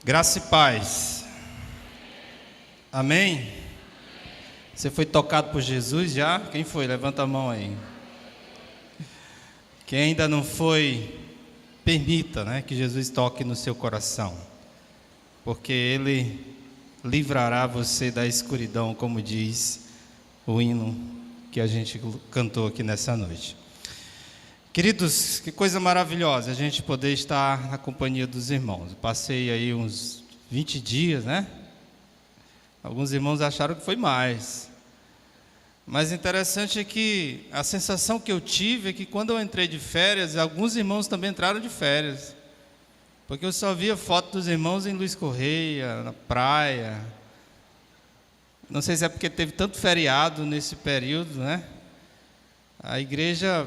Graça e paz. Amém? Você foi tocado por Jesus já? Quem foi? Levanta a mão aí. Quem ainda não foi, permita, que Jesus toque no seu coração, porque Ele livrará você da escuridão, como diz o hino que a gente cantou aqui nessa noite. Queridos, que coisa maravilhosa a gente poder estar na companhia dos irmãos. Eu passei aí uns 20 dias, Alguns irmãos acharam que foi mais. Mas interessante é que a sensação que eu tive é que quando eu entrei de férias, alguns irmãos também entraram de férias. Porque eu só via foto dos irmãos em Luiz Correia, na praia. Não sei se é porque teve tanto feriado nesse período, A igreja,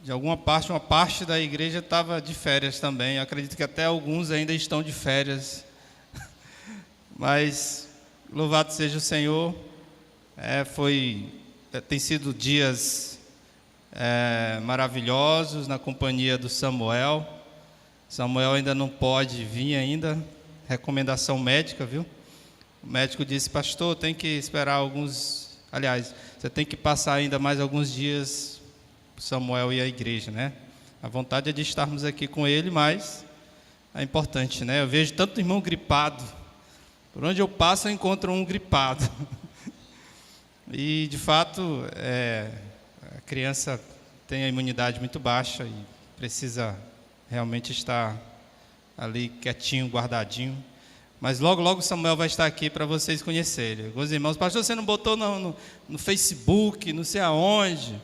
de alguma parte, uma parte da igreja estava de férias também. Eu acredito que até alguns ainda estão de férias. Mas, louvado seja o Senhor, tem sido dias maravilhosos na companhia do Samuel. Samuel ainda não pode vir ainda, recomendação médica, viu? O médico disse: pastor, tem que esperar você tem que passar ainda mais alguns dias para Samuel e a igreja, A vontade é de estarmos aqui com ele, mas é importante, Eu vejo tanto irmão gripado, por onde eu passo eu encontro um gripado. E, de fato, a criança tem a imunidade muito baixa e precisa realmente estar ali quietinho, guardadinho. Mas logo, logo Samuel vai estar aqui para vocês conhecerem. Alguns irmãos: pastor, você não botou no Facebook, não sei aonde.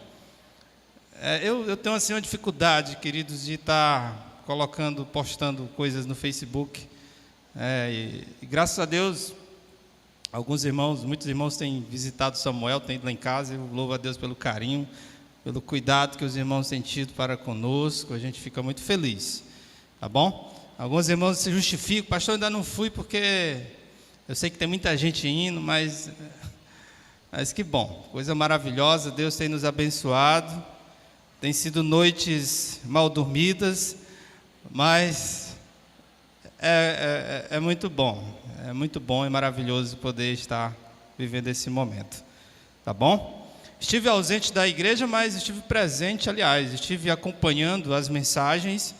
Eu tenho assim uma dificuldade, queridos, de estar postando coisas no Facebook. E graças a Deus, muitos irmãos têm visitado Samuel, têm ido lá em casa. Eu louvo a Deus pelo carinho, pelo cuidado que os irmãos têm tido para conosco. A gente fica muito feliz, tá bom? Alguns irmãos se justificam: pastor, eu ainda não fui porque eu sei que tem muita gente indo, mas que bom, coisa maravilhosa. Deus tem nos abençoado, tem sido noites mal dormidas, mas é muito bom. É muito bom e maravilhoso poder estar vivendo esse momento, tá bom? Estive ausente da igreja, mas estive presente, estive acompanhando as mensagens.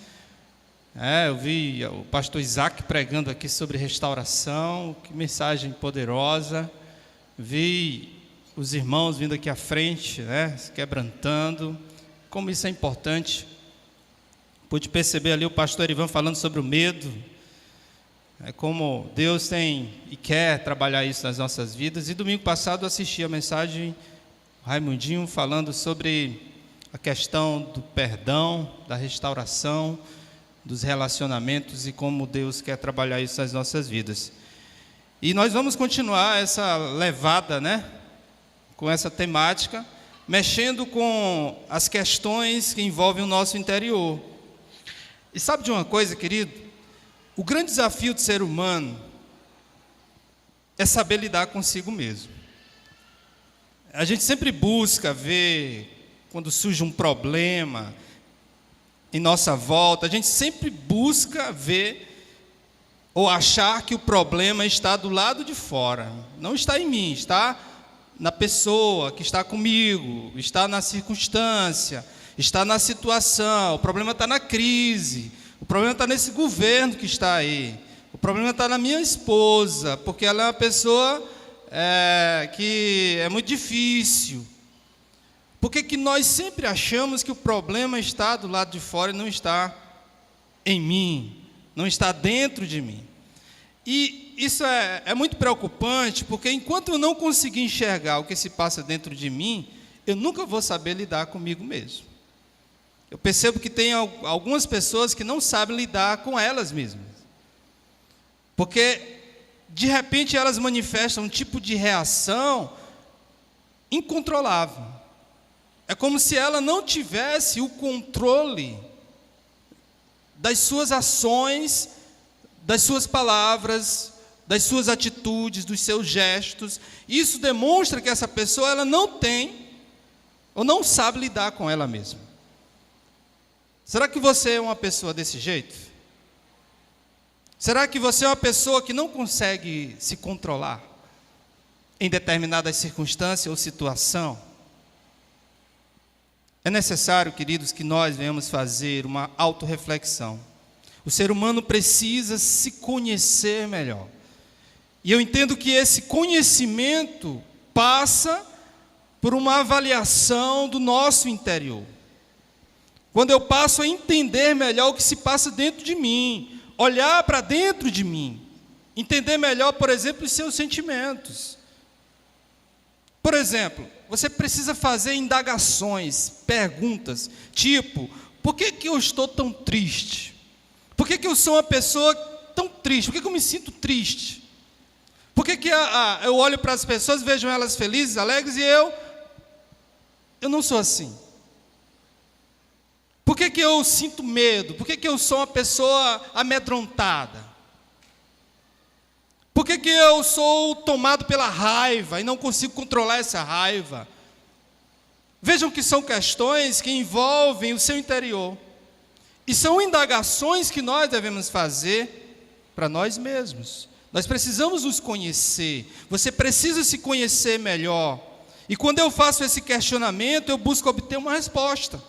Eu vi o pastor Isaac pregando aqui sobre restauração, que mensagem poderosa. Vi os irmãos vindo aqui à frente, se quebrantando, como isso é importante. Pude perceber ali o pastor Ivan falando sobre o medo, como Deus tem e quer trabalhar isso nas nossas vidas. E domingo passado eu assisti a mensagem Raimundinho falando sobre a questão do perdão, da restauração, dos relacionamentos e como Deus quer trabalhar isso nas nossas vidas. E nós vamos continuar essa levada, com essa temática, mexendo com as questões que envolvem o nosso interior. E sabe de uma coisa, querido? O grande desafio do ser humano é saber lidar consigo mesmo. A gente sempre busca ver quando surge um problema em nossa volta, a gente sempre busca ver ou achar que o problema está do lado de fora. Não está em mim, está na pessoa que está comigo, está na circunstância, está na situação. O problema está na crise, o problema está nesse governo que está aí, o problema está na minha esposa, porque ela é uma pessoa que é muito difícil. Por que nós sempre achamos que o problema está do lado de fora e não está em mim, não está dentro de mim? E isso é muito preocupante, porque enquanto eu não conseguir enxergar o que se passa dentro de mim, eu nunca vou saber lidar comigo mesmo. Eu percebo que tem algumas pessoas que não sabem lidar com elas mesmas, porque de repente elas manifestam um tipo de reação incontrolável. É como se ela não tivesse o controle das suas ações, das suas palavras, das suas atitudes, dos seus gestos. Isso demonstra que essa pessoa ela não tem ou não sabe lidar com ela mesma. Será que você é uma pessoa desse jeito? Será que você é uma pessoa que não consegue se controlar em determinadas circunstâncias ou situação? É necessário, queridos, que nós venhamos fazer uma autorreflexão. O ser humano precisa se conhecer melhor. E eu entendo que esse conhecimento passa por uma avaliação do nosso interior. Quando eu passo a entender melhor o que se passa dentro de mim, olhar para dentro de mim, entender melhor, por exemplo, os seus sentimentos. Por exemplo, você precisa fazer indagações, perguntas, tipo, por que eu estou tão triste? Por que eu sou uma pessoa tão triste? Por que eu me sinto triste? Por que eu olho para as pessoas, vejo elas felizes, alegres, e eu não sou assim? Por que eu sinto medo? Por que eu sou uma pessoa amedrontada? Por que eu sou tomado pela raiva e não consigo controlar essa raiva? Vejam que são questões que envolvem o seu interior. E são indagações que nós devemos fazer para nós mesmos. Nós precisamos nos conhecer. Você precisa se conhecer melhor. E quando eu faço esse questionamento, eu busco obter uma resposta.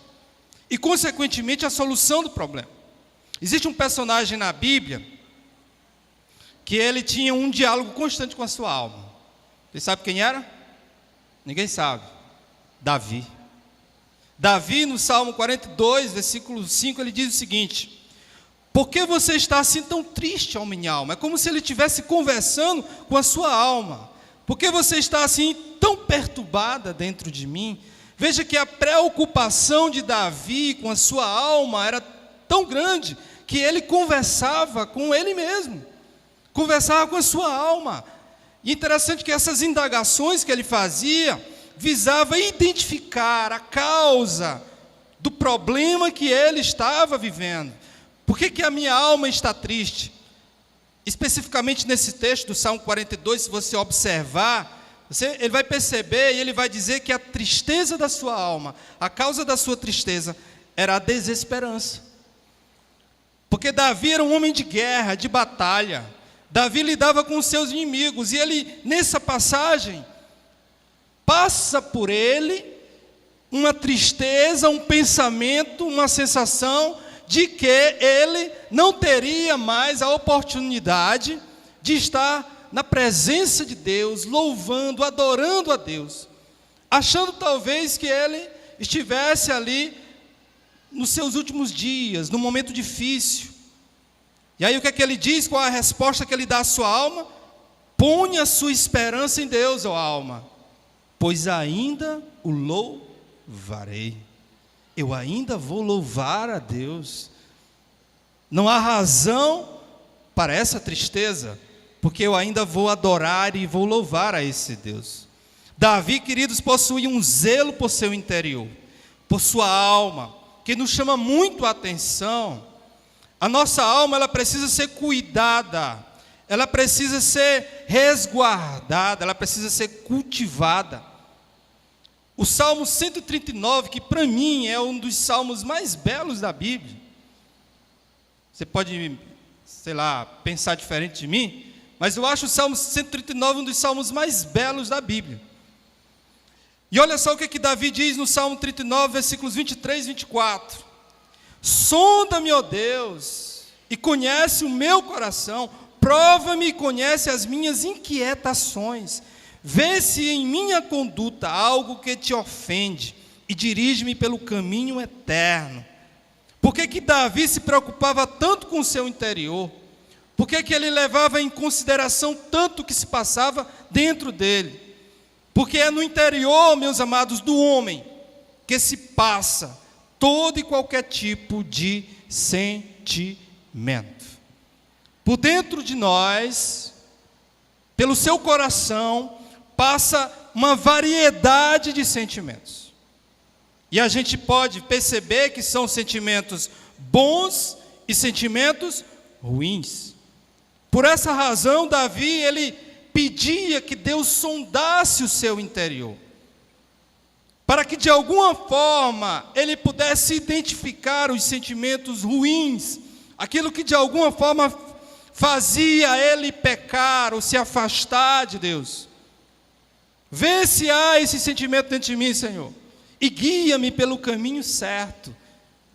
E, consequentemente, a solução do problema. Existe um personagem na Bíblia que ele tinha um diálogo constante com a sua alma. Você sabe quem era? Ninguém sabe. Davi. Davi, no Salmo 42, versículo 5, ele diz o seguinte: por que você está assim tão triste, ó minha alma? É como se ele estivesse conversando com a sua alma. Por que você está assim tão perturbada dentro de mim? Veja que a preocupação de Davi com a sua alma era tão grande que ele conversava com ele mesmo, conversava com a sua alma. E interessante que essas indagações que ele fazia visava identificar a causa do problema que ele estava vivendo. Por que a minha alma está triste? Especificamente nesse texto do Salmo 42, se você observar, ele vai perceber e ele vai dizer que a tristeza da sua alma, a causa da sua tristeza, era a desesperança. Porque Davi era um homem de guerra, de batalha. Davi lidava com os seus inimigos. E ele, nessa passagem, passa por ele uma tristeza, um pensamento, uma sensação de que ele não teria mais a oportunidade de estar na presença de Deus, louvando, adorando a Deus, achando talvez que ele estivesse ali nos seus últimos dias, num momento difícil. E aí o que é que ele diz? Qual a resposta que ele dá à sua alma? Ponha a sua esperança em Deus, ó alma, pois ainda o louvarei. Eu ainda vou louvar a Deus. Não há razão para essa tristeza, porque eu ainda vou adorar e vou louvar a esse Deus. Davi, queridos, possuía um zelo por seu interior, por sua alma, que nos chama muito a atenção. A nossa alma, ela precisa ser cuidada, ela precisa ser resguardada, ela precisa ser cultivada. O Salmo 139, que para mim é um dos salmos mais belos da Bíblia. Você pode, sei lá, pensar diferente de mim, mas eu acho o Salmo 139 um dos salmos mais belos da Bíblia. E olha só o que Davi diz no Salmo 39, versículos 23 e 24. Sonda-me, ó Deus, e conhece o meu coração, prova-me e conhece as minhas inquietações. Vê se em minha conduta há algo que te ofende e dirige-me pelo caminho eterno. Por que Davi se preocupava tanto com o seu interior? Por que ele levava em consideração tanto o que se passava dentro dele? Porque é no interior, meus amados, do homem que se passa todo e qualquer tipo de sentimento. Por dentro de nós, pelo seu coração, passa uma variedade de sentimentos. E a gente pode perceber que são sentimentos bons e sentimentos ruins. Por essa razão, Davi, ele pedia que Deus sondasse o seu interior, para que de alguma forma ele pudesse identificar os sentimentos ruins, aquilo que de alguma forma fazia ele pecar ou se afastar de Deus. Vê se há esse sentimento dentro de mim, Senhor, e guia-me pelo caminho certo.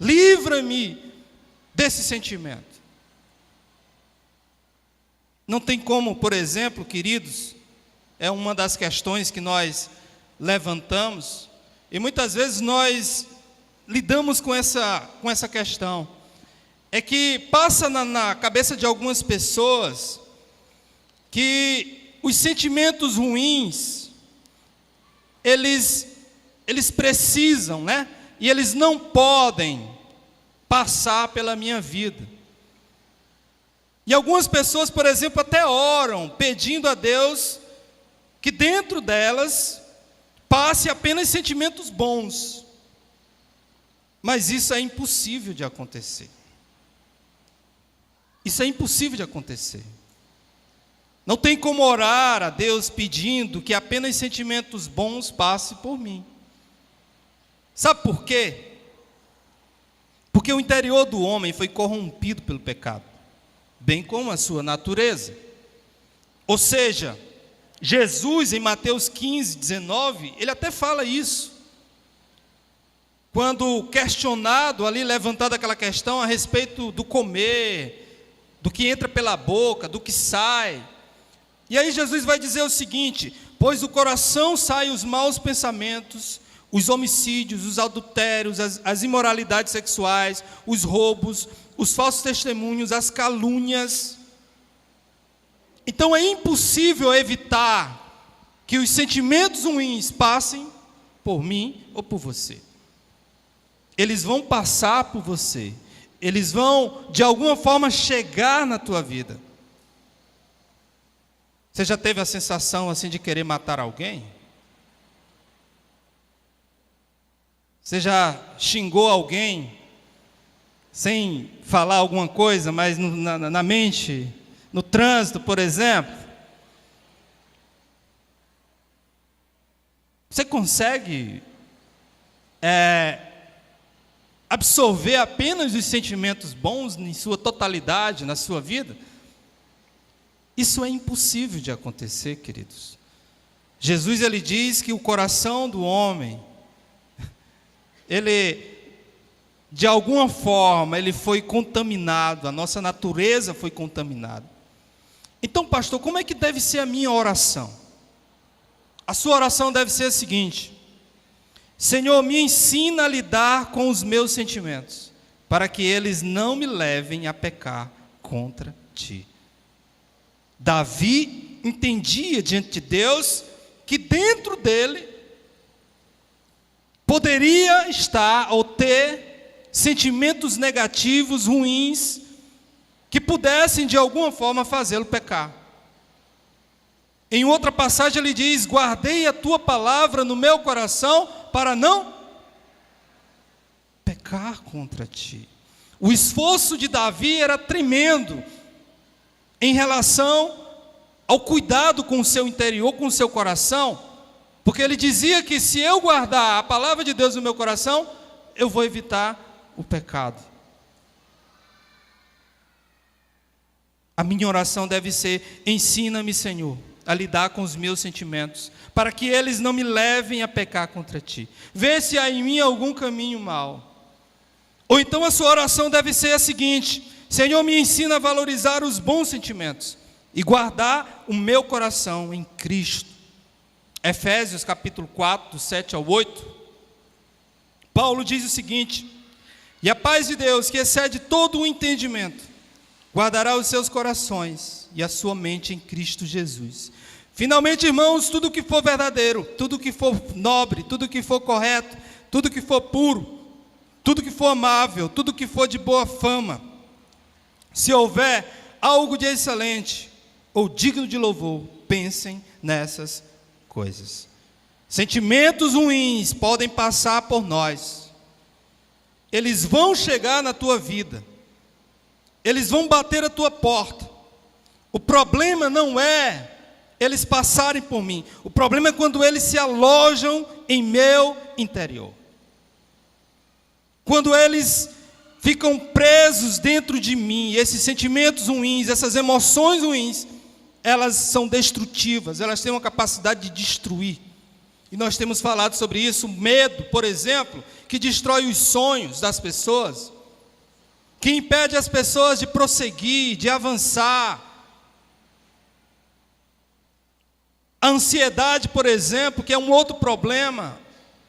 Livra-me desse sentimento. Não tem como, por exemplo, queridos, é uma das questões que nós levantamos, e muitas vezes nós lidamos com essa questão. É que passa na cabeça de algumas pessoas que os sentimentos ruins, eles precisam, né? E eles não podem passar pela minha vida. E algumas pessoas, por exemplo, até oram, pedindo a Deus que dentro delas passe apenas sentimentos bons. Mas isso é impossível de acontecer. Isso é impossível de acontecer. Não tem como orar a Deus pedindo que apenas sentimentos bons passem por mim. Sabe por quê? Porque o interior do homem foi corrompido pelo pecado, bem como a sua natureza. Ou seja, Jesus em Mateus 15, 19, ele até fala isso. Quando questionado ali, levantada aquela questão a respeito do comer, do que entra pela boca, do que sai. E aí Jesus vai dizer o seguinte: pois do coração saem os maus pensamentos, os homicídios, os adultérios, as imoralidades sexuais, os roubos, os falsos testemunhos, as calúnias. Então é impossível evitar que os sentimentos ruins passem por mim ou por você. Eles vão passar por você. Eles vão, de alguma forma, chegar na tua vida. Você já teve a sensação assim de querer matar alguém? Você já xingou alguém sem falar alguma coisa, mas na mente, no trânsito, por exemplo? Você consegue absorver apenas os sentimentos bons em sua totalidade, na sua vida? Isso é impossível de acontecer, queridos. Jesus, ele diz que o coração do homem, ele, de alguma forma, ele foi contaminado, a nossa natureza foi contaminada. Então, pastor, como é que deve ser a minha oração? A sua oração deve ser a seguinte: Senhor, me ensina a lidar com os meus sentimentos, para que eles não me levem a pecar contra ti. Davi entendia diante de Deus que dentro dele poderia estar ou ter sentimentos negativos, ruins, que pudessem de alguma forma fazê-lo pecar. Em outra passagem ele diz: guardei a tua palavra no meu coração para não pecar contra ti. O esforço de Davi era tremendo em relação ao cuidado com o seu interior, com o seu coração, porque ele dizia que se eu guardar a palavra de Deus no meu coração, eu vou evitar o pecado. A minha oração deve ser: ensina-me, Senhor, a lidar com os meus sentimentos, para que eles não me levem a pecar contra ti. Vê se há em mim algum caminho mau. Ou então a sua oração deve ser a seguinte: Senhor, me ensina a valorizar os bons sentimentos e guardar o meu coração em Cristo. Efésios capítulo 4, do 7 ao 8, Paulo diz o seguinte: e a paz de Deus, que excede todo o entendimento, guardará os seus corações e a sua mente em Cristo Jesus. Finalmente, irmãos, tudo que for verdadeiro, tudo que for nobre, tudo que for correto, tudo que for puro, tudo que for amável, tudo que for de boa fama, se houver algo de excelente ou digno de louvor, pensem nessas coisas. Sentimentos ruins podem passar por nós. Eles vão chegar na tua vida. Eles vão bater a tua porta. O problema não é eles passarem por mim. O problema é quando eles se alojam em meu interior. Quando eles ficam presos dentro de mim. E esses sentimentos ruins, essas emoções ruins, elas são destrutivas, elas têm uma capacidade de destruir. E nós temos falado sobre isso. O medo, por exemplo, que destrói os sonhos das pessoas, que impede as pessoas de prosseguir, de avançar. A ansiedade, por exemplo, que é um outro problema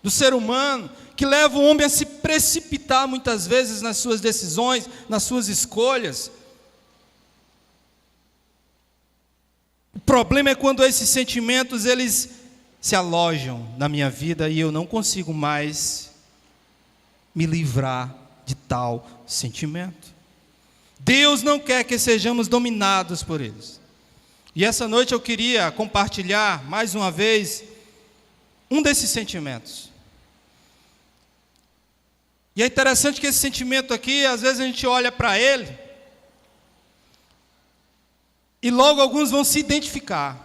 do ser humano, que leva o homem a se precipitar muitas vezes nas suas decisões, nas suas escolhas. O problema é quando esses sentimentos, eles se alojam na minha vida e eu não consigo mais me livrar de tal sentimento. Deus não quer que sejamos dominados por eles. E essa noite eu queria compartilhar mais uma vez um desses sentimentos. E é interessante que esse sentimento aqui, às vezes a gente olha para ele e logo alguns vão se identificar.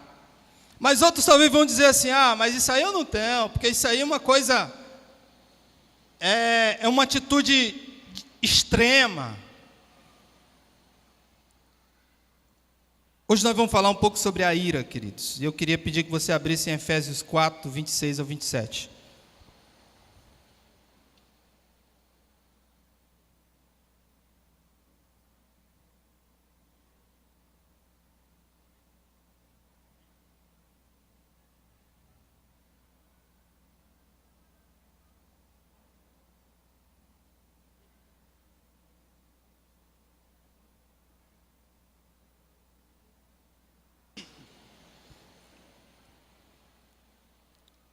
Mas outros talvez vão dizer assim: mas isso aí eu não tenho, porque isso aí é uma coisa, é uma atitude extrema. Hoje nós vamos falar um pouco sobre a ira, queridos. E eu queria pedir que você abrisse em Efésios 4, 26 ao 27.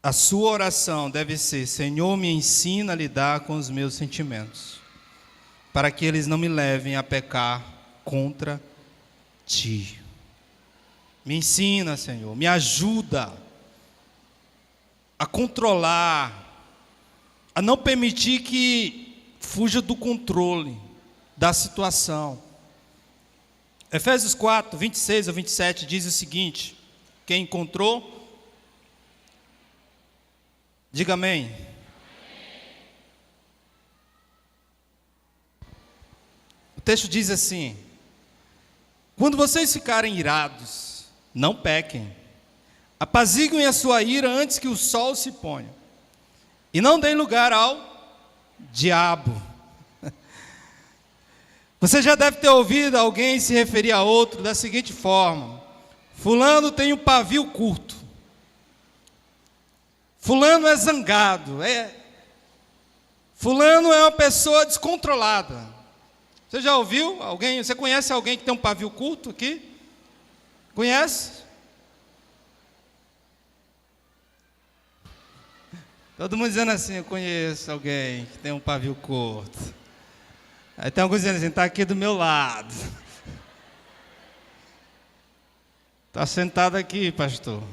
A sua oração deve ser: Senhor, me ensina a lidar com os meus sentimentos, para que eles não me levem a pecar contra Ti. Me ensina, Senhor, me ajuda a controlar, a não permitir que fuja do controle da situação. Efésios 4, 26 a 27 diz o seguinte: quem encontrou, diga amém. O texto diz assim: quando vocês ficarem irados, não pequem. Apaziguem a sua ira antes que o sol se ponha. E não deem lugar ao diabo. Você já deve ter ouvido alguém se referir a outro da seguinte forma: fulano tem um pavio curto. Fulano é zangado, fulano é uma pessoa descontrolada. Você já ouviu alguém, você conhece alguém que tem um pavio curto aqui? Conhece? Todo mundo dizendo assim: eu conheço alguém que tem um pavio curto. Aí tem alguns dizendo assim: está aqui do meu lado. Está sentado aqui, pastor.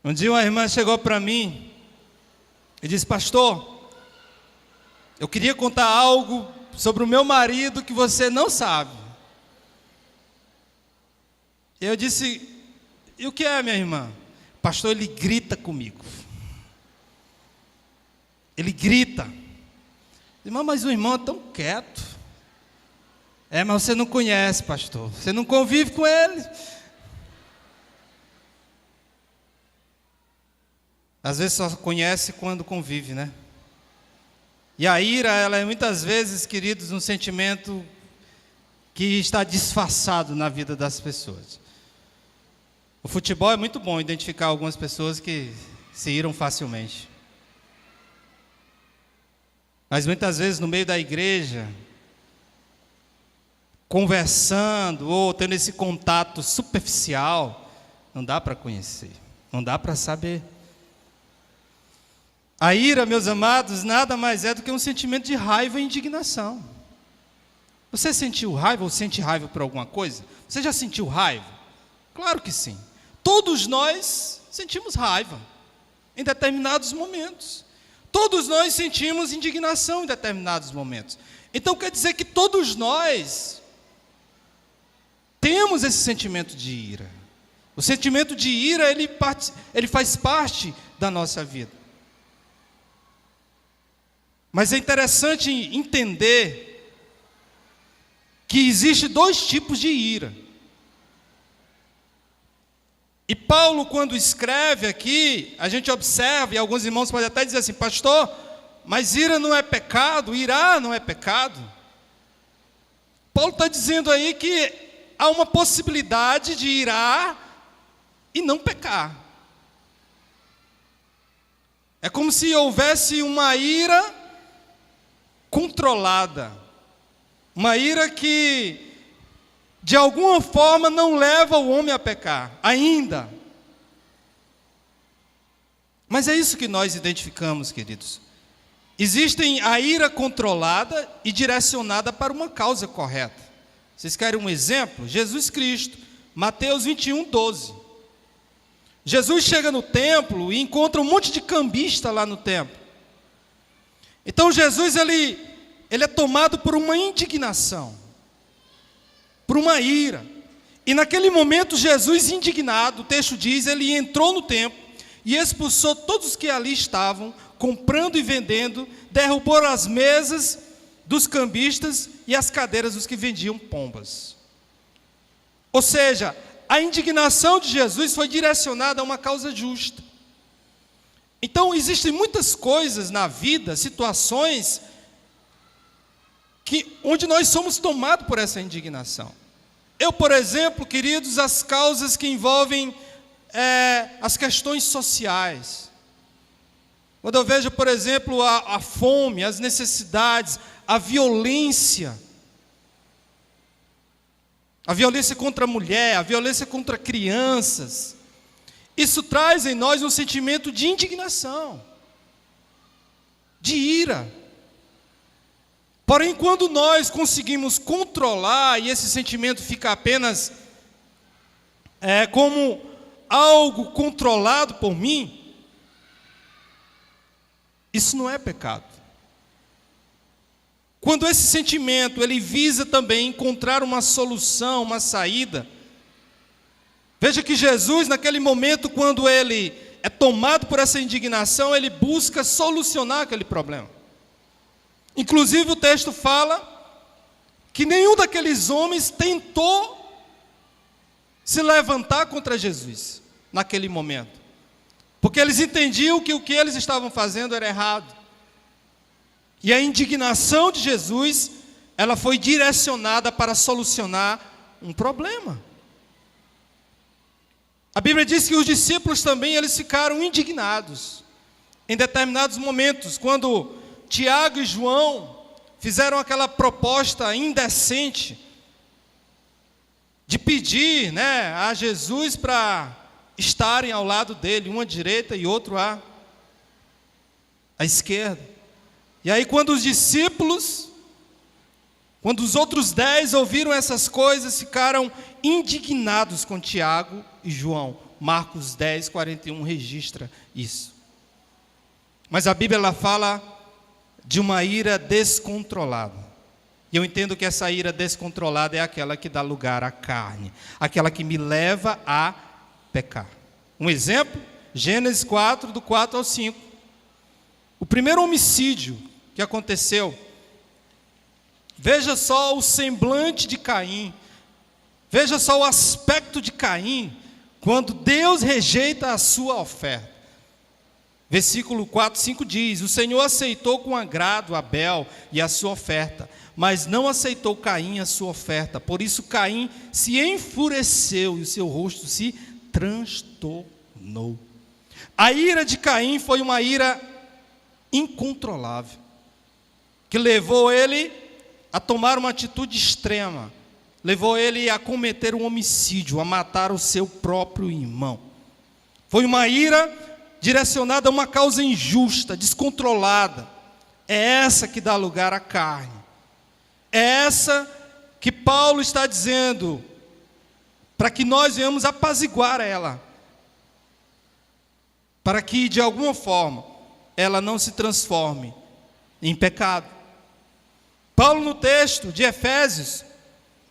Um dia uma irmã chegou para mim e disse: pastor, eu queria contar algo sobre o meu marido que você não sabe. E eu disse: e o que é, minha irmã? Pastor, ele grita comigo. Ele grita. Irmã, mas o irmão é tão quieto. Mas você não conhece, pastor. Você não convive com ele. Às vezes só conhece quando convive, né? E a ira, ela é muitas vezes, queridos, um sentimento que está disfarçado na vida das pessoas. O futebol é muito bom identificar algumas pessoas que se iram facilmente. Mas muitas vezes no meio da igreja, conversando ou tendo esse contato superficial, não dá para conhecer, não dá para saber. A ira, meus amados, nada mais é do que um sentimento de raiva e indignação. Você sentiu raiva ou sente raiva por alguma coisa? Você já sentiu raiva? Claro que sim. Todos nós sentimos raiva em determinados momentos. Todos nós sentimos indignação em determinados momentos. Então quer dizer que todos nós temos esse sentimento de ira. O sentimento de ira, ele faz parte da nossa vida. Mas é interessante entender que existe dois tipos de ira. E Paulo, quando escreve aqui, a gente observa, e alguns irmãos podem até dizer assim: pastor, mas ira não é pecado, irar não é pecado. Paulo está dizendo aí que há uma possibilidade de irar e não pecar. É como se houvesse uma ira controlada, uma ira que de alguma forma não leva o homem a pecar, ainda. Mas é isso que nós identificamos, queridos. Existem a ira controlada e direcionada para uma causa correta. Vocês querem um exemplo? Jesus Cristo, Mateus 21:12. Jesus chega no templo e encontra um monte de cambista lá no templo. Então Jesus ele é tomado por uma indignação, por uma ira. E naquele momento Jesus, indignado, o texto diz, ele entrou no templo e expulsou todos os que ali estavam, comprando e vendendo, derrubou as mesas dos cambistas e as cadeiras dos que vendiam pombas. Ou seja, a indignação de Jesus foi direcionada a uma causa justa. Então existem muitas coisas na vida, situações, onde nós somos tomados por essa indignação. Eu, por exemplo, queridos, as causas que envolvem as questões sociais. Quando eu vejo, por exemplo, a fome, as necessidades, a violência contra a mulher, a violência contra crianças, isso traz em nós um sentimento de indignação, de ira. Porém, quando nós conseguimos controlar e esse sentimento fica apenas como algo controlado por mim, isso não é pecado. Quando esse sentimento ele visa também encontrar uma solução, uma saída, veja que Jesus, naquele momento, quando ele é tomado por essa indignação, ele busca solucionar aquele problema. Inclusive o texto fala que nenhum daqueles homens tentou se levantar contra Jesus naquele momento, porque eles entendiam que o que eles estavam fazendo era errado. E a indignação de Jesus, ela foi direcionada para solucionar um problema. A Bíblia diz que os discípulos também, eles ficaram indignados em determinados momentos, quando Tiago e João fizeram aquela proposta indecente de pedir, a Jesus para estarem ao lado dele, um à direita e outro à esquerda. E aí quando os outros 10 ouviram essas coisas, ficaram indignados com Tiago e João. Marcos 10:41 registra isso. Mas a Bíblia ela fala de uma ira descontrolada. E eu entendo que essa ira descontrolada é aquela que dá lugar à carne, aquela que me leva a pecar. Um exemplo, Gênesis 4, do 4 ao 5. O primeiro homicídio que aconteceu, veja só o semblante de Caim, veja só o aspecto de Caim, quando Deus rejeita a sua oferta. Versículo 4, 5 diz: o Senhor aceitou com agrado Abel e a sua oferta, mas não aceitou Caim a sua oferta. Por isso Caim se enfureceu e o seu rosto se transtornou. A ira de Caim foi uma ira incontrolável, que levou ele a tomar uma atitude extrema, levou ele a cometer um homicídio, a matar o seu próprio irmão. Foi uma ira direcionada a uma causa injusta, descontrolada. É essa que dá lugar à carne. É essa que Paulo está dizendo, para que nós venhamos apaziguar ela, para que de alguma forma ela não se transforme em pecado. Paulo, no texto de Efésios,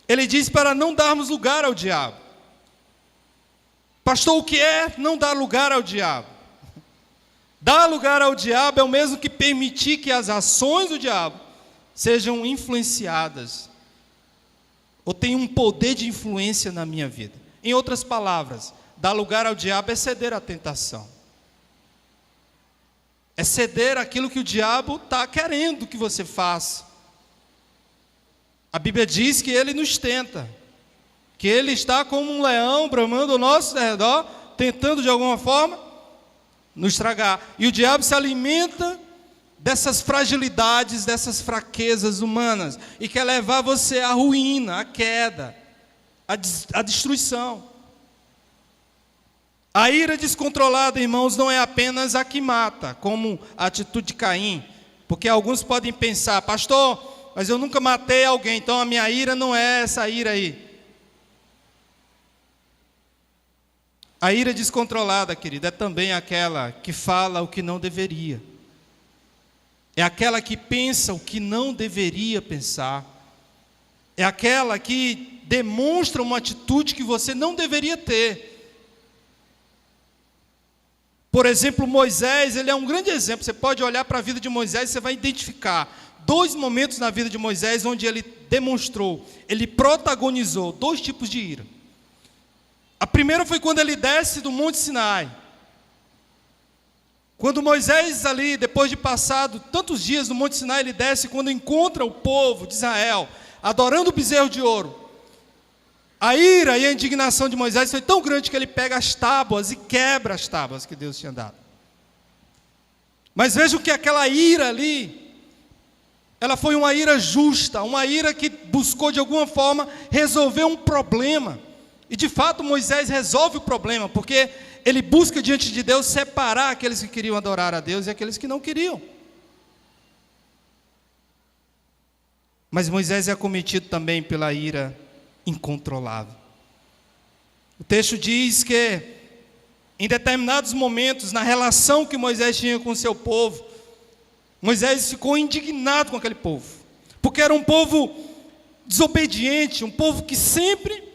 ele diz para não darmos lugar ao diabo. Pastor, o que é não dar lugar ao diabo? Dar lugar ao diabo é o mesmo que permitir que as ações do diabo sejam influenciadas, ou tenham um poder de influência na minha vida. Em outras palavras, dar lugar ao diabo é ceder à tentação. É ceder aquilo que o diabo está querendo que você faça. A Bíblia diz que ele nos tenta, que ele está como um leão bramando ao nosso redor, tentando de alguma forma nos tragar. E o diabo se alimenta dessas fragilidades, dessas fraquezas humanas, e quer levar você à ruína, à queda, à destruição. A ira descontrolada, irmãos, não é apenas a que mata, como a atitude de Caim, porque alguns podem pensar: pastor, mas eu nunca matei alguém, então a minha ira não é essa ira aí. A ira descontrolada, querida, é também aquela que fala o que não deveria. É aquela que pensa o que não deveria pensar. É aquela que demonstra uma atitude que você não deveria ter. Por exemplo, Moisés, ele é um grande exemplo. Você pode olhar para a vida de Moisés e você vai identificar 2 momentos na vida de Moisés onde ele demonstrou, ele protagonizou 2 tipos de ira. A primeira foi quando ele desce do Monte Sinai. Quando Moisés ali, depois de passado tantos dias no Monte Sinai, ele desce, quando encontra o povo de Israel adorando o bezerro de ouro. A ira e a indignação de Moisés foi tão grande que ele pega as tábuas e quebra as tábuas que Deus tinha dado. Mas vejam que aquela ira ali, ela foi uma ira justa, uma ira que buscou de alguma forma resolver um problema. E de fato Moisés resolve o problema, porque ele busca diante de Deus separar aqueles que queriam adorar a Deus e aqueles que não queriam. Mas Moisés é acometido também pela ira incontrolável. O texto diz que em determinados momentos, na relação que Moisés tinha com o seu povo, Moisés ficou indignado com aquele povo, porque era um povo desobediente, um povo que sempre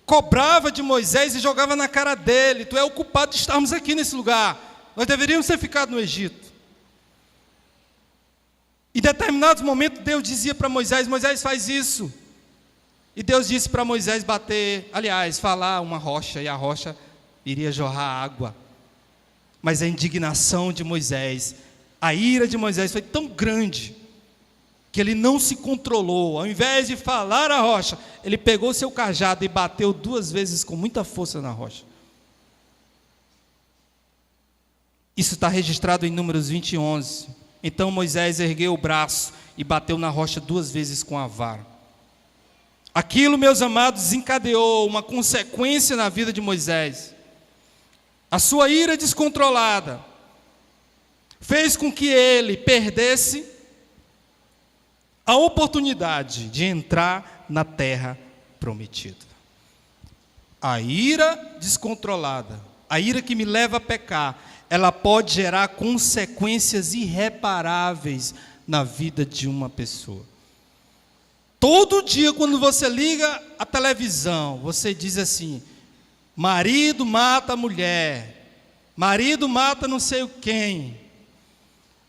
cobrava de Moisés e jogava na cara dele: tu é o culpado de estarmos aqui nesse lugar, nós deveríamos ter ficado no Egito. Em determinados momentos Deus dizia para Moisés: Moisés, faz isso. E Deus disse para Moisés falar uma rocha, e a rocha iria jorrar água. Mas a indignação de Moisés, a ira de Moisés foi tão grande que ele não se controlou. Ao invés de falar a rocha, ele pegou seu cajado e bateu 2 vezes com muita força na rocha. Isso está registrado em Números 20:11. Então Moisés ergueu o braço e bateu na rocha 2 vezes com a vara. Aquilo, meus amados, desencadeou uma consequência na vida de Moisés. A sua ira descontrolada fez com que ele perdesse a oportunidade de entrar na terra prometida. A ira descontrolada, a ira que me leva a pecar, ela pode gerar consequências irreparáveis na vida de uma pessoa. Todo dia, quando você liga a televisão, você diz assim: marido mata a mulher, marido mata não sei quem.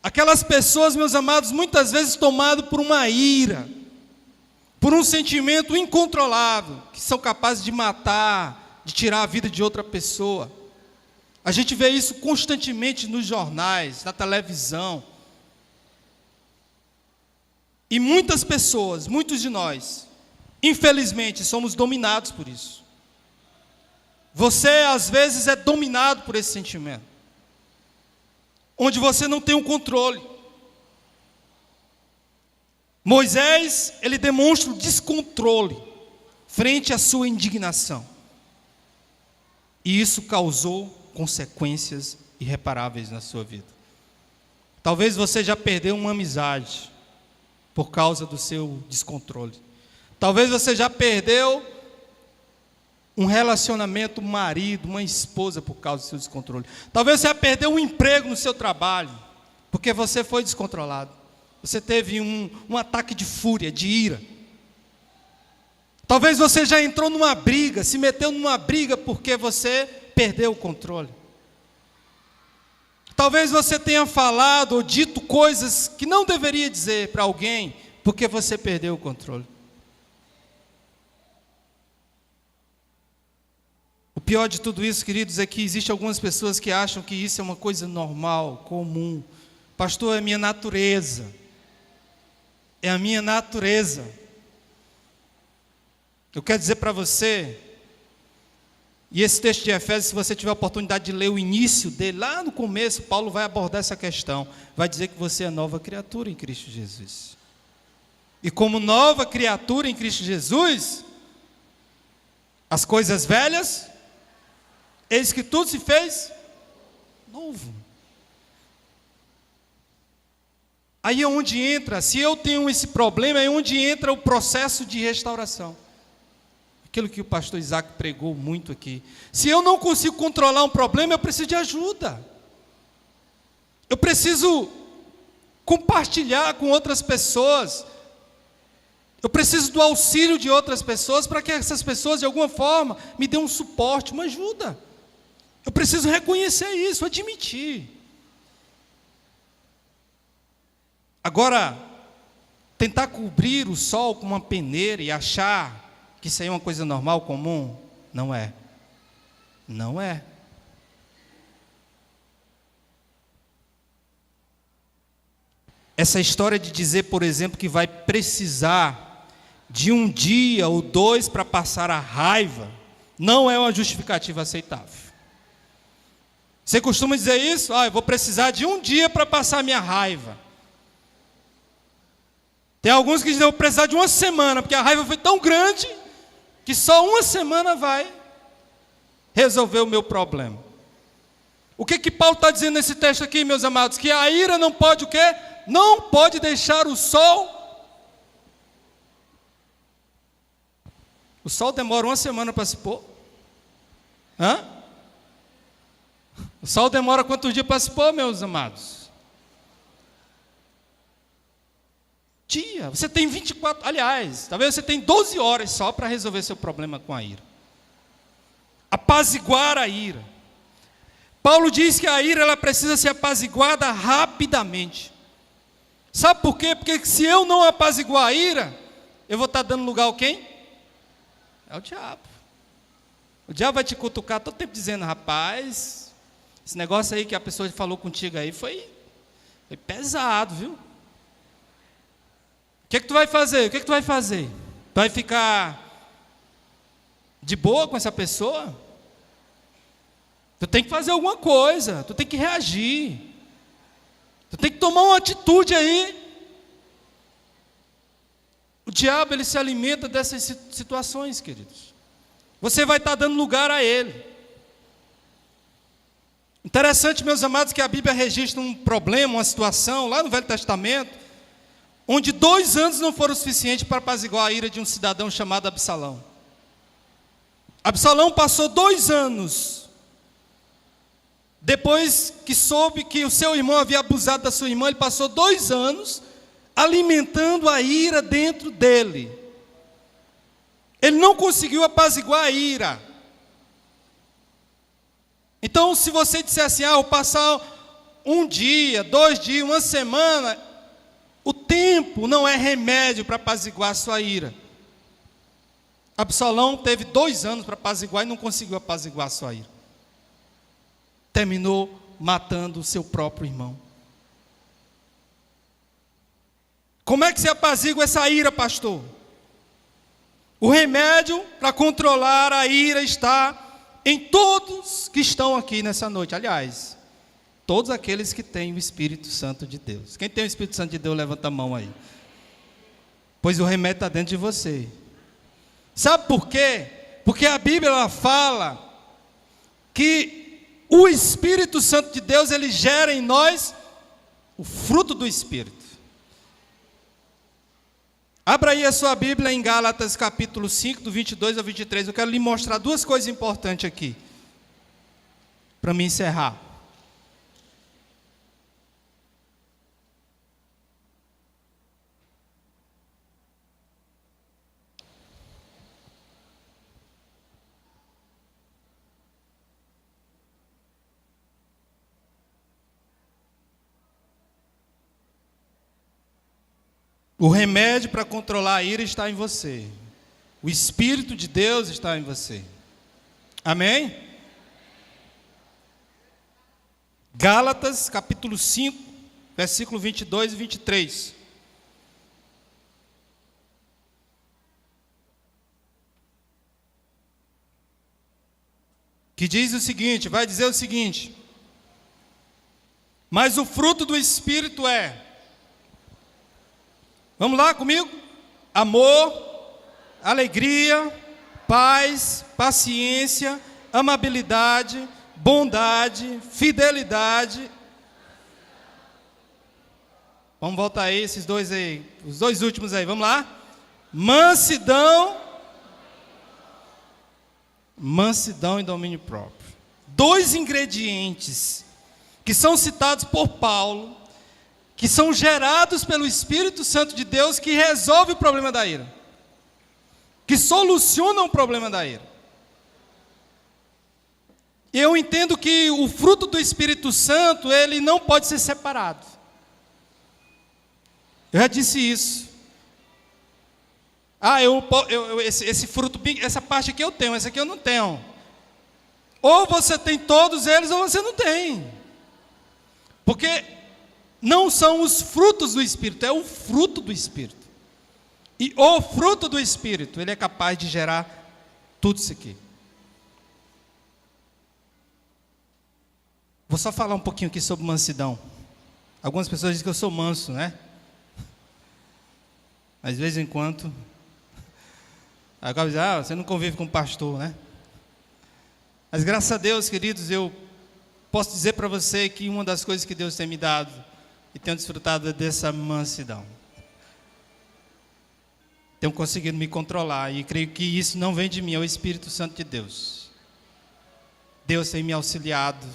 Aquelas pessoas, meus amados, muitas vezes tomadas por uma ira, por um sentimento incontrolável, que são capazes de matar, de tirar a vida de outra pessoa. A gente vê isso constantemente nos jornais, na televisão. E muitas pessoas, muitos de nós, infelizmente, somos dominados por isso. Você, às vezes, é dominado por esse sentimento, onde você não tem o controle. Moisés, ele demonstra o descontrole frente à sua indignação. E isso causou consequências irreparáveis na sua vida. Talvez você já perdeu uma amizade por causa do seu descontrole. Talvez você já perdeu um relacionamento, um marido, uma esposa, por causa do seu descontrole. Talvez você já perdeu um emprego no seu trabalho, porque você foi descontrolado. Você teve um ataque de fúria, de ira. Talvez você já entrou numa briga, se meteu numa briga porque você perdeu o controle. Talvez você tenha falado ou dito coisas que não deveria dizer para alguém, porque você perdeu o controle. O pior de tudo isso, queridos, é que existem algumas pessoas que acham que isso é uma coisa normal, comum. Pastor, é minha natureza. É a minha natureza. Eu quero dizer para você, e esse texto de Efésios, se você tiver a oportunidade de ler o início dele, lá no começo, Paulo vai abordar essa questão. Vai dizer que você é nova criatura em Cristo Jesus. E como nova criatura em Cristo Jesus, as coisas velhas, eis que tudo se fez novo. Aí é onde entra, se eu tenho esse problema, é onde entra o processo de restauração. Aquilo que o pastor Isaac pregou muito aqui. Se eu não consigo controlar um problema, eu preciso de ajuda. Eu preciso compartilhar com outras pessoas. Eu preciso do auxílio de outras pessoas para que essas pessoas, de alguma forma, me dêem um suporte, uma ajuda. Eu preciso reconhecer isso, admitir. Agora, tentar cobrir o sol com uma peneira e achar que isso aí é uma coisa normal, comum, não é. Não é. Essa história de dizer, por exemplo, que vai precisar de um dia ou dois para passar a raiva, não é uma justificativa aceitável. Você costuma dizer isso? Eu vou precisar de um dia para passar a minha raiva. Tem alguns que dizem, eu vou precisar de uma semana, porque a raiva foi tão grande, que só uma semana vai resolver o meu problema. O que Paulo está dizendo nesse texto aqui, meus amados? Que a ira não pode o quê? Não pode deixar o sol. O sol demora uma semana para se pôr. O sol demora quantos dias para se pôr, meus amados? Dia. Você tem 24, aliás, talvez você tem 12 horas só para resolver seu problema com a ira. Apaziguar a ira. Paulo diz que a ira ela precisa ser apaziguada rapidamente. Sabe por quê? Porque se eu não apaziguar a ira, eu vou estar dando lugar a quem? É o diabo. O diabo vai te cutucar todo tempo dizendo, rapaz, esse negócio aí que a pessoa falou contigo aí foi pesado, viu? O que tu vai fazer? O que tu vai fazer? Tu vai ficar de boa com essa pessoa? Tu tem que fazer alguma coisa, tu tem que reagir. Tu tem que tomar uma atitude aí. O diabo, ele se alimenta dessas situações, queridos. Você vai estar dando lugar a ele. Interessante, meus amados, que a Bíblia registra um problema, uma situação, lá no Velho Testamento, onde 2 anos não foram suficientes para apaziguar a ira de um cidadão chamado Absalão. Absalão passou 2 anos, depois que soube que o seu irmão havia abusado da sua irmã, ele passou 2 anos alimentando a ira dentro dele. Ele não conseguiu apaziguar a ira. Então, se você disser assim, vou passar 1 dia, 2 dias, 1 semana, o tempo não é remédio para apaziguar a sua ira. Absalão teve 2 anos para apaziguar e não conseguiu apaziguar a sua ira. Terminou matando o seu próprio irmão. Como é que se apazigua essa ira, pastor? O remédio para controlar a ira está em todos que estão aqui nessa noite. Aliás, todos aqueles que têm o Espírito Santo de Deus. Quem tem o Espírito Santo de Deus, levanta a mão aí. Pois o remédio está dentro de você. Sabe por quê? Porque a Bíblia ela fala que o Espírito Santo de Deus, ele gera em nós o fruto do Espírito. Abra aí a sua Bíblia em Gálatas capítulo 5, do 22 ao 23. Eu quero lhe mostrar 2 coisas importantes aqui, para me encerrar. O remédio para controlar a ira está em você. O Espírito de Deus está em você. Amém? Gálatas, capítulo 5, versículo 22 e 23. Que diz o seguinte, vai dizer o seguinte: mas o fruto do Espírito é, vamos lá comigo? Amor, alegria, paz, paciência, amabilidade, bondade, fidelidade. Vamos voltar aí, esses dois aí, os dois últimos aí, vamos lá? Mansidão e domínio próprio. Dois ingredientes que são citados por Paulo, que são gerados pelo Espírito Santo de Deus, que resolve o problema da ira, que solucionam o problema da ira. Eu entendo que o fruto do Espírito Santo, ele não pode ser separado. Eu já disse isso. Esse fruto, essa parte aqui eu tenho, essa aqui eu não tenho. Ou você tem todos eles, ou você não tem. Porque não são os frutos do Espírito, é o fruto do Espírito. E o fruto do Espírito, ele é capaz de gerar tudo isso aqui. Vou só falar um pouquinho aqui sobre mansidão. Algumas pessoas dizem que eu sou manso, né? Mas de vez em quando, agora dizem, você não convive com o pastor, né? Mas graças a Deus, queridos, eu posso dizer para você que uma das coisas que Deus tem me dado e tenho desfrutado é dessa mansidão. Tenho conseguido me controlar e creio que isso não vem de mim, é o Espírito Santo de Deus. Deus tem me auxiliado,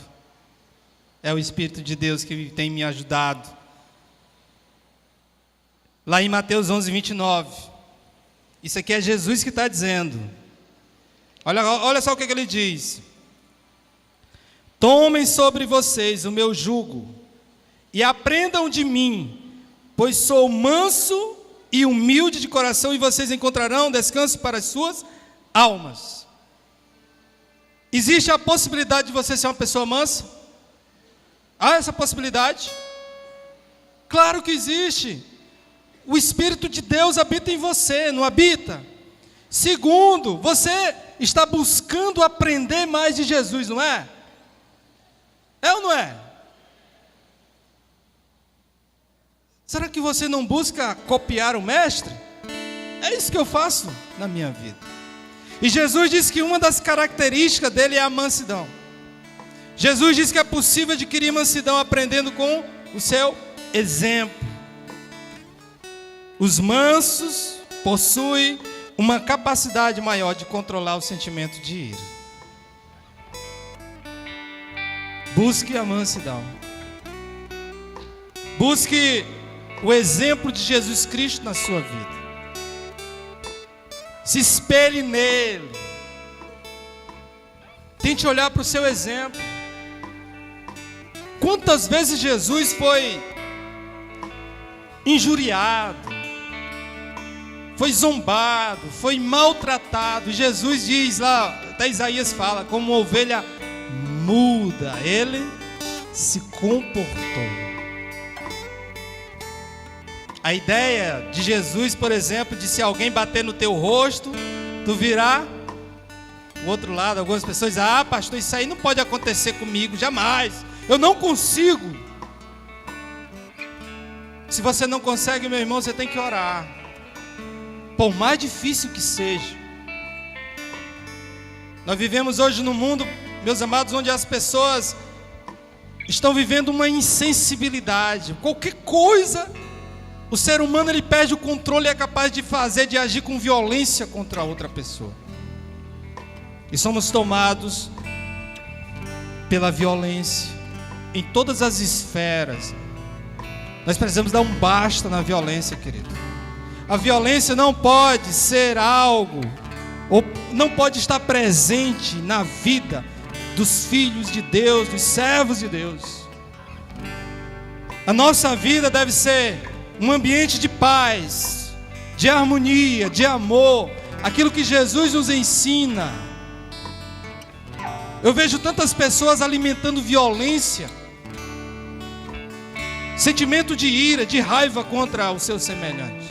é o Espírito de Deus que tem me ajudado. Lá em Mateus 11, 29, isso aqui é Jesus que está dizendo. Olha só o que ele diz: tomem sobre vocês o meu jugo e aprendam de mim, pois sou manso e humilde de coração, e vocês encontrarão descanso para as suas almas. Existe a possibilidade de você ser uma pessoa mansa? Há essa possibilidade? Claro que existe. O Espírito de Deus habita em você, não habita? Segundo, você está buscando aprender mais de Jesus, não é? É ou não é? Será que você não busca copiar o Mestre? É isso que eu faço na minha vida. E Jesus disse que uma das características dele é a mansidão. Jesus disse que é possível adquirir mansidão aprendendo com o seu exemplo. Os mansos possuem uma capacidade maior de controlar o sentimento de ira. Busque a mansidão. Busque o exemplo de Jesus Cristo na sua vida. Se espelhe nele. Tente olhar para o seu exemplo. Quantas vezes Jesus foi injuriado, foi zombado, foi maltratado. Jesus diz lá, até Isaías fala, como uma ovelha muda, ele se comportou. A ideia de Jesus, por exemplo, de se alguém bater no teu rosto, tu virar o outro lado. Algumas pessoas dizem, pastor, isso aí não pode acontecer comigo, jamais, eu não consigo. Se você não consegue, meu irmão, você tem que orar. Por mais difícil que seja. Nós vivemos hoje num mundo, meus amados, onde as pessoas estão vivendo uma insensibilidade. Qualquer coisa, o ser humano ele perde o controle e é capaz de fazer, de agir com violência contra outra pessoa. E somos tomados pela violência em todas as esferas. Nós precisamos dar um basta na violência, querido. A violência não pode ser algo, ou não pode estar presente na vida dos filhos de Deus, dos servos de Deus. A nossa vida deve ser um ambiente de paz, de harmonia, de amor, aquilo que Jesus nos ensina. Eu vejo tantas pessoas alimentando violência, sentimento de ira, de raiva contra o seu semelhante.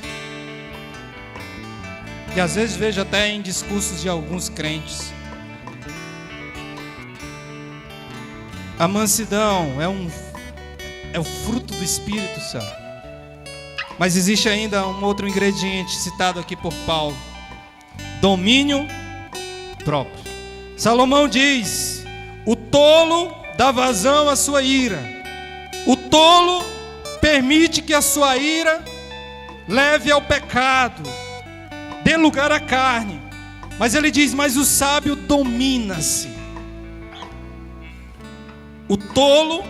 E às vezes vejo até em discursos de alguns crentes. A mansidão é o fruto do Espírito Santo. Mas existe ainda um outro ingrediente citado aqui por Paulo: domínio próprio. Salomão diz: o tolo dá vazão à sua ira. O tolo permite que a sua ira leve ao pecado, dê lugar à carne. Mas ele diz: mas o sábio domina-se. O tolo,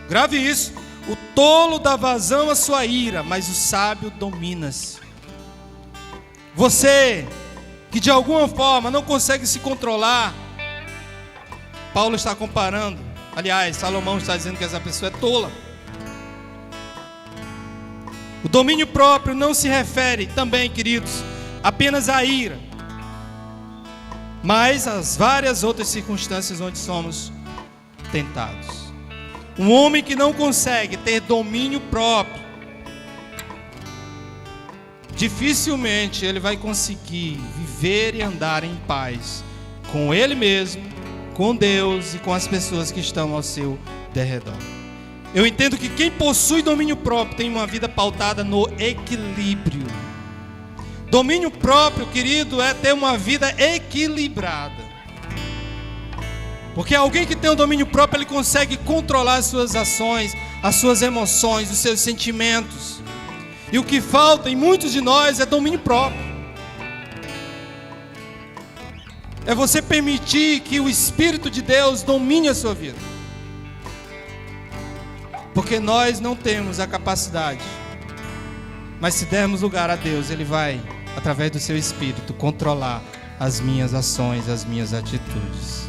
grave isso, o tolo dá vazão à sua ira, mas o sábio domina-se. Você que de alguma forma não consegue se controlar, Paulo está comparando, aliás, Salomão está dizendo que essa pessoa é tola. O domínio próprio não se refere também, queridos, apenas à ira, mas às várias outras circunstâncias onde somos tentados. Um homem que não consegue ter domínio próprio, dificilmente ele vai conseguir viver e andar em paz com ele mesmo, com Deus e com as pessoas que estão ao seu derredor. Eu entendo que quem possui domínio próprio tem uma vida pautada no equilíbrio. Domínio próprio, querido, é ter uma vida equilibrada. Porque alguém que tem o domínio próprio, ele consegue controlar as suas ações, as suas emoções, os seus sentimentos. E o que falta em muitos de nós é domínio próprio. É você permitir que o Espírito de Deus domine a sua vida. Porque nós não temos a capacidade. Mas se dermos lugar a Deus, Ele vai, através do seu Espírito, controlar as minhas ações, as minhas atitudes.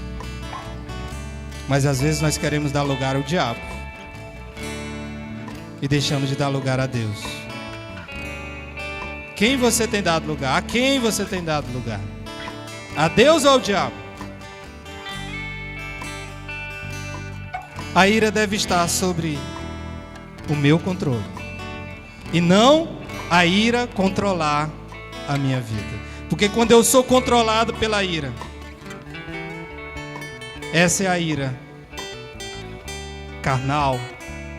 Mas às vezes nós queremos dar lugar ao diabo e deixamos de dar lugar a Deus. Quem você tem dado lugar? A quem você tem dado lugar? A Deus ou ao diabo? A ira deve estar sobre o meu controle e não a ira controlar a minha vida. Porque quando eu sou controlado pela ira, essa é a ira carnal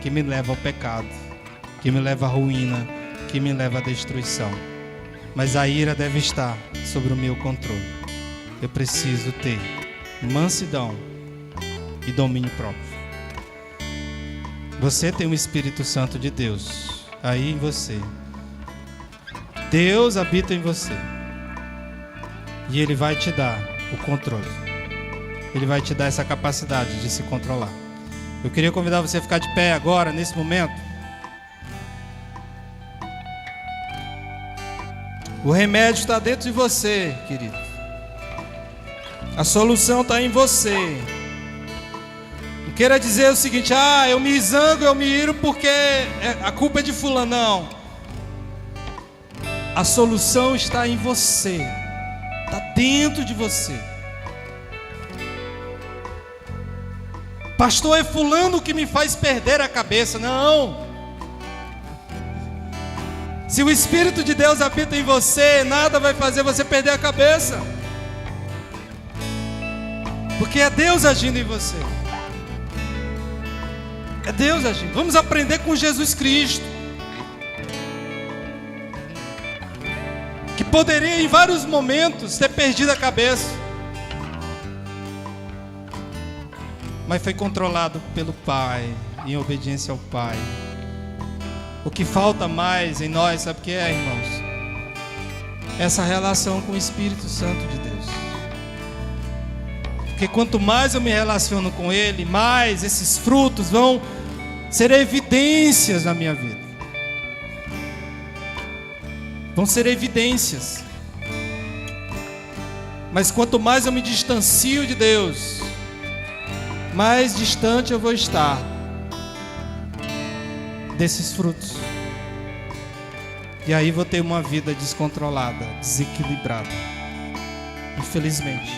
que me leva ao pecado, que me leva à ruína, que me leva à destruição. Mas a ira deve estar sobre o meu controle. Eu preciso ter mansidão e domínio próprio. Você tem o Espírito Santo de Deus aí em você. Deus habita em você. E Ele vai te dar o controle. Ele vai te dar essa capacidade de se controlar. Eu queria convidar você a ficar de pé agora, nesse momento. O remédio está dentro de você, querido. A solução está em você. Não queira dizer o seguinte: eu me zango, eu me iro porque a culpa é de fulano. Não. A solução está em você. Está dentro de você. Pastor, é fulano que me faz perder a cabeça. Não. Se o Espírito de Deus habita em você, nada vai fazer você perder a cabeça. Porque é Deus agindo em você. É Deus agindo. Vamos aprender com Jesus Cristo, que poderia em vários momentos ter perdido a cabeça, mas foi controlado pelo Pai, em obediência ao Pai. O que falta mais em nós, sabe o que é, irmãos? Essa relação com o Espírito Santo de Deus. Porque quanto mais eu me relaciono com Ele, mais esses frutos vão ser evidências na minha vida. Vão ser evidências. Mas quanto mais eu me distancio de Deus, mais distante eu vou estar desses frutos. E aí vou ter uma vida descontrolada, desequilibrada. Infelizmente.